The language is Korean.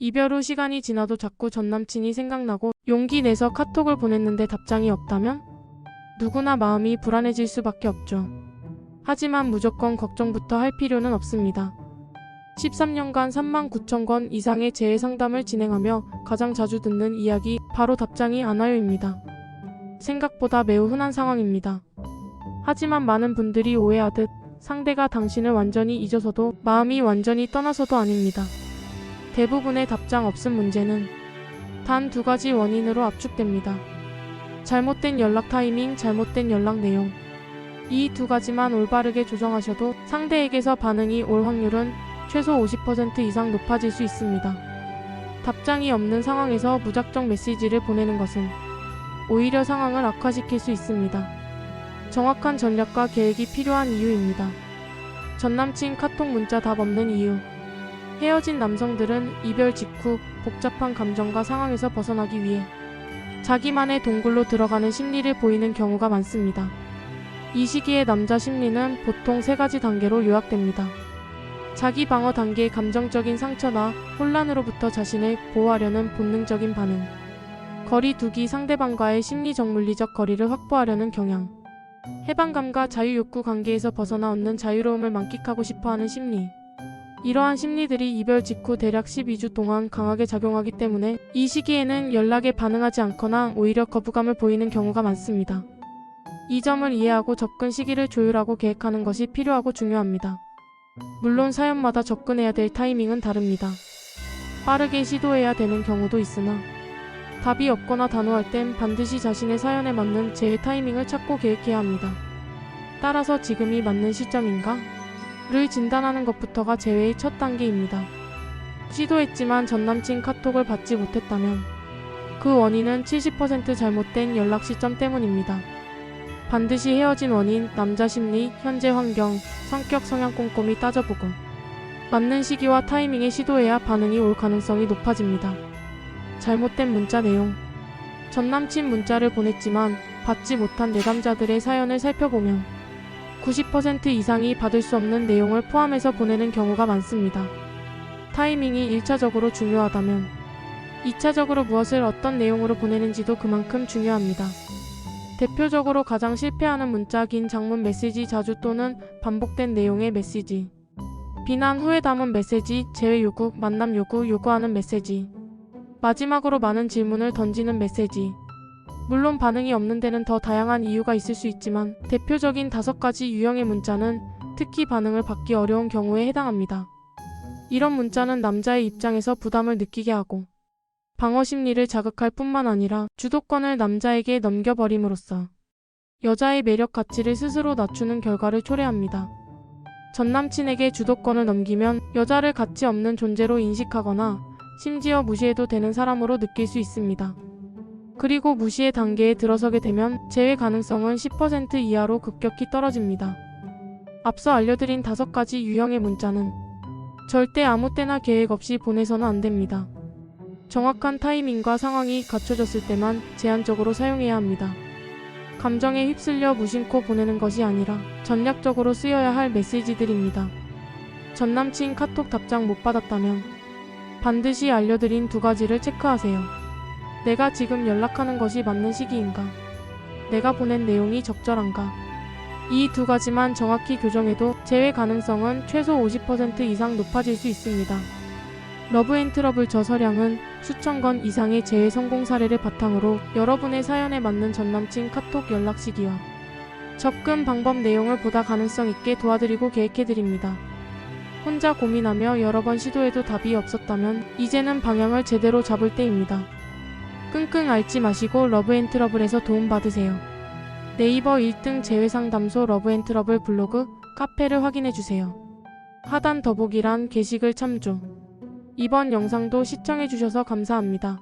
이별 후 시간이 지나도 자꾸 전남친이 생각나고 용기 내서 카톡을 보냈는데 답장이 없다면? 누구나 마음이 불안해질 수밖에 없죠. 하지만 무조건 걱정부터 할 필요는 없습니다. 13년간 39,000건 이상의 재해 상담을 진행하며 가장 자주 듣는 이야기 바로 답장이 안 와요입니다. 생각보다 매우 흔한 상황입니다. 하지만 많은 분들이 오해하듯 상대가 당신을 완전히 잊어서도 마음이 완전히 떠나서도 아닙니다. 대부분의 답장 없음 문제는 단 2가지 원인으로 압축됩니다. 잘못된 연락 타이밍, 잘못된 연락 내용. 이 2가지만 올바르게 조정하셔도 상대에게서 반응이 올 확률은 최소 50% 이상 높아질 수 있습니다. 답장이 없는 상황에서 무작정 메시지를 보내는 것은 오히려 상황을 악화시킬 수 있습니다. 정확한 전략과 계획이 필요한 이유입니다. 전남친 카톡 문자 답 없는 이유. 헤어진 남성들은 이별 직후 복잡한 감정과 상황에서 벗어나기 위해 자기만의 동굴로 들어가는 심리를 보이는 경우가 많습니다. 이 시기에 남자 심리는 보통 3가지 단계로 요약됩니다. 자기 방어 단계, 감정적인 상처나 혼란으로부터 자신을 보호하려는 본능적인 반응. 거리 두기, 상대방과의 심리적 물리적 거리를 확보하려는 경향. 해방감과 자유욕구 관계에서 벗어나 얻는 자유로움을 만끽하고 싶어하는 심리. 이러한 심리들이 이별 직후 대략 12주 동안 강하게 작용하기 때문에 이 시기에는 연락에 반응하지 않거나 오히려 거부감을 보이는 경우가 많습니다. 이 점을 이해하고 접근 시기를 조율하고 계획하는 것이 필요하고 중요합니다. 물론 사연마다 접근해야 될 타이밍은 다릅니다. 빠르게 시도해야 되는 경우도 있으나 답이 없거나 단호할 땐 반드시 자신의 사연에 맞는 재해 타이밍을 찾고 계획해야 합니다. 따라서 지금이 맞는 시점인가? 를 진단하는 것부터가 재회의 첫 단계입니다. 시도했지만 전남친 카톡을 받지 못했다면 그 원인은 70% 잘못된 연락 시점 때문입니다. 반드시 헤어진 원인, 남자 심리, 현재 환경, 성격, 성향 꼼꼼히 따져보고 맞는 시기와 타이밍에 시도해야 반응이 올 가능성이 높아집니다. 잘못된 문자 내용. 전남친 문자를 보냈지만 받지 못한 내담자들의 사연을 살펴보면 90% 이상이 받을 수 없는 내용을 포함해서 보내는 경우가 많습니다. 타이밍이 1차적으로 중요하다면 2차적으로 무엇을 어떤 내용으로 보내는지도 그만큼 중요합니다. 대표적으로 가장 실패하는 문자, 긴 장문 메시지, 자주 또는 반복된 내용의 메시지. 비난 후에 담은 메시지, 재회 요구, 만남 요구, 요구하는 메시지. 마지막으로 많은 질문을 던지는 메시지. 물론 반응이 없는 데는 더 다양한 이유가 있을 수 있지만 대표적인 5가지 유형의 문자는 특히 반응을 받기 어려운 경우에 해당합니다. 이런 문자는 남자의 입장에서 부담을 느끼게 하고 방어 심리를 자극할 뿐만 아니라 주도권을 남자에게 넘겨버림으로써 여자의 매력 가치를 스스로 낮추는 결과를 초래합니다. 전남친에게 주도권을 넘기면 여자를 가치 없는 존재로 인식하거나 심지어 무시해도 되는 사람으로 느낄 수 있습니다. 그리고 무시의 단계에 들어서게 되면 재회 가능성은 10% 이하로 급격히 떨어집니다. 앞서 알려드린 5가지 유형의 문자는 절대 아무 때나 계획 없이 보내서는 안 됩니다. 정확한 타이밍과 상황이 갖춰졌을 때만 제한적으로 사용해야 합니다. 감정에 휩쓸려 무심코 보내는 것이 아니라 전략적으로 쓰여야 할 메시지들입니다. 전남친 카톡 답장 못 받았다면 반드시 알려드린 2가지를 체크하세요. 내가 지금 연락하는 것이 맞는 시기인가? 내가 보낸 내용이 적절한가? 이 2가지만 정확히 교정해도 재회 가능성은 최소 50% 이상 높아질 수 있습니다. 러브앤트러블 저 서량은 수천 건 이상의 재회 성공 사례를 바탕으로 여러분의 사연에 맞는 전남친 카톡 연락 시기와 접근 방법 내용을 보다 가능성 있게 도와드리고 계획해드립니다. 혼자 고민하며 여러 번 시도해도 답이 없었다면 이제는 방향을 제대로 잡을 때입니다. 끙끙 앓지 마시고 러브앤트러블에서 도움받으세요. 네이버 1등 재회상담소 러브앤트러블 블로그, 카페를 확인해주세요. 하단 더보기란 게시글 참조. 이번 영상도 시청해주셔서 감사합니다.